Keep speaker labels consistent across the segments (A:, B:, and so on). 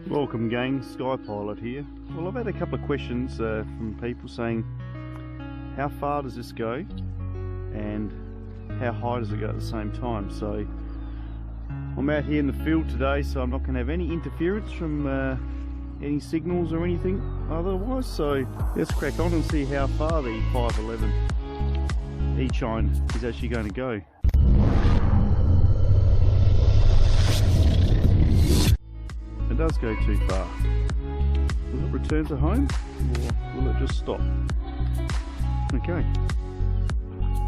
A: Welcome gang, SkyPilot here. Well, I've had a couple of questions from people saying how far does this go and how high does it go at the same time. So I'm out here in the field today, so I'm not going to have any interference from any signals or anything otherwise. So let's crack on and see how far the E511 Eachine is actually going to go. It does go too far. Will it return to home or will it just stop? Okay.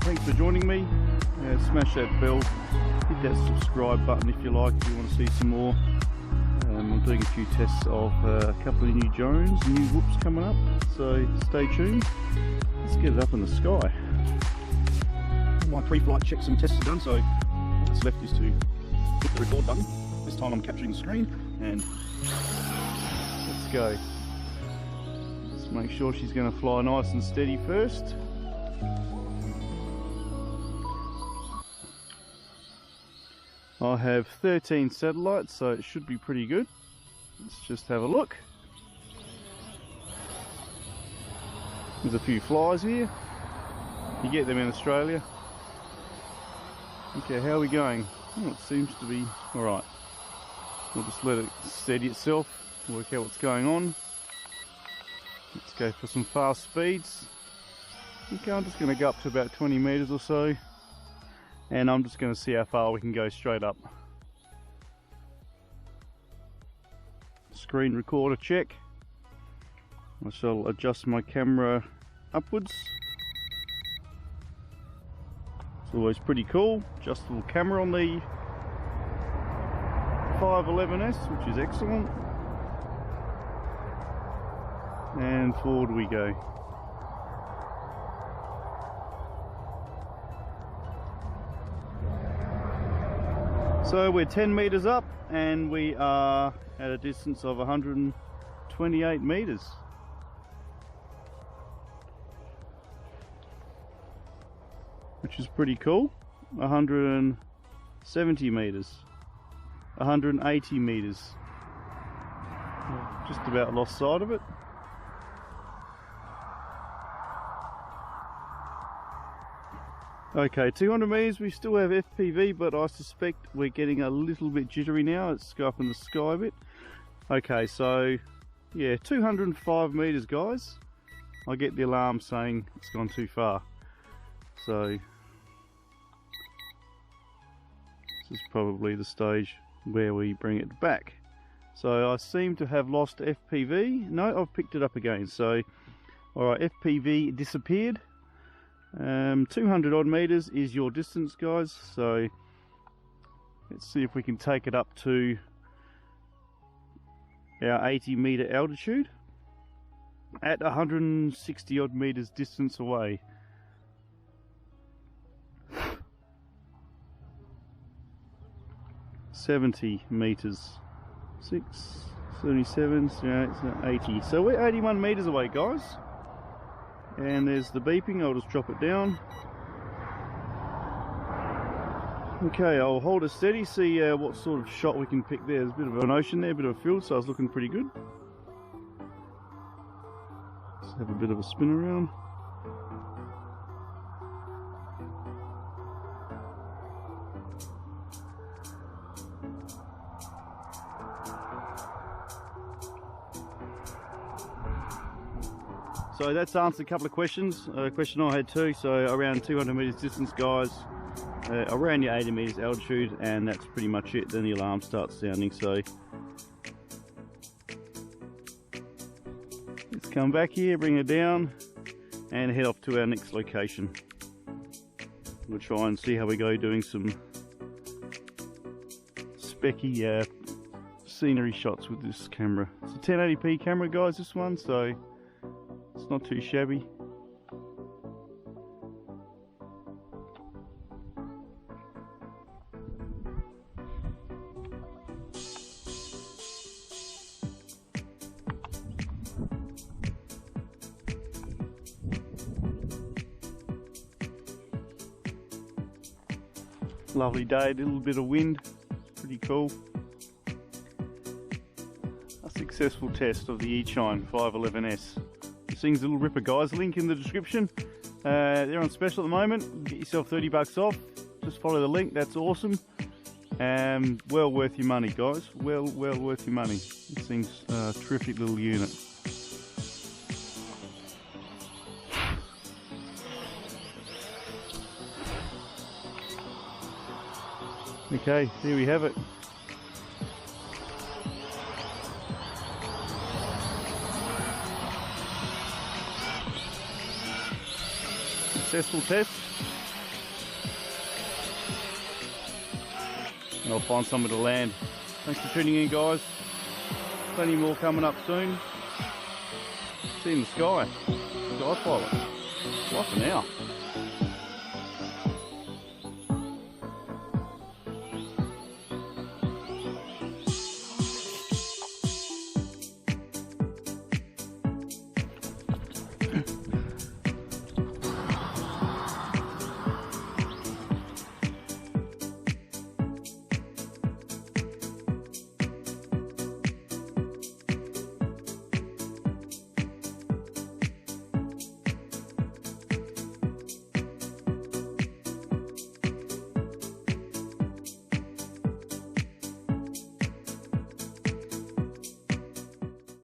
A: Thanks for joining me. Smash that bell, hit that subscribe button if you like, if you want to see some more. I'm doing a few tests of a couple of new drones, new whoops coming up, so stay tuned. Let's get it up in the sky. My pre-flight checks and tests are done, so all that's left is to hit the record button. This time I'm capturing the screen and let's go. Let's make sure she's going to fly nice and steady first. I have 13 satellites, so it should be pretty good. Let's just have a look. There's a few flies here. You get them in Australia. Okay, how are we going? Oh, it seems to be alright. We'll just let it steady itself, work out what's going on. Let's go for some fast speeds. Okay, I'm just going to go up to about 20 meters or so, and I'm just going to see how far we can go straight up. Screen recorder check. I shall adjust my camera upwards. It's always pretty cool. Adjustable camera on the E511S, which is excellent. And forward we go. So we're 10 meters up and we are at a distance of 128 meters. Which is pretty cool. 170 meters. 180 meters. Just about lost sight of it. Okay, 200 meters, we still have FPV, but I suspect we're getting a little bit jittery now. It's up in the sky a bit. Okay, so yeah, 205 meters, guys. I get the alarm saying it's gone too far. So this is probably the stage where we bring it back. So I seem to have lost FPV. No, I've picked it up again. So alright, FPV disappeared. 200 odd meters is your distance, guys, so let's see if we can take it up to our 80 meter altitude at 160 odd meters distance away. $70 meters, 6, 77, 78, 80. So we're 81 meters away, guys. And there's the beeping. I'll just drop it down. Okay, I'll hold it steady, see what sort of shot we can pick there. There's a bit of an ocean there, a bit of a field, so it's looking pretty good. Let's have a bit of a spin around. So that's answered a couple of questions. A question I had too. So around 200 meters distance, guys, around your 80 meters altitude, and that's pretty much it. Then the alarm starts sounding. So let's come back here, bring it down, and head off to our next location. We'll try and see how we go doing some specky scenery shots with this camera. It's a 1080p camera, guys, this one, so it's not too shabby. Lovely day, a little bit of wind, pretty cool. Successful test of the Eachine E511S. This thing's a little ripper, guys. Link in the description. They're on special at the moment. Get yourself 30 bucks off. Just follow the link. That's awesome. Well worth your money, guys. Well worth your money. This thing's a terrific little unit. Okay, there we have it. Successful test. And I'll find somewhere to land. Thanks for tuning in, guys. Plenty more coming up soon. See you in the sky. SkyPilot. Bye for now.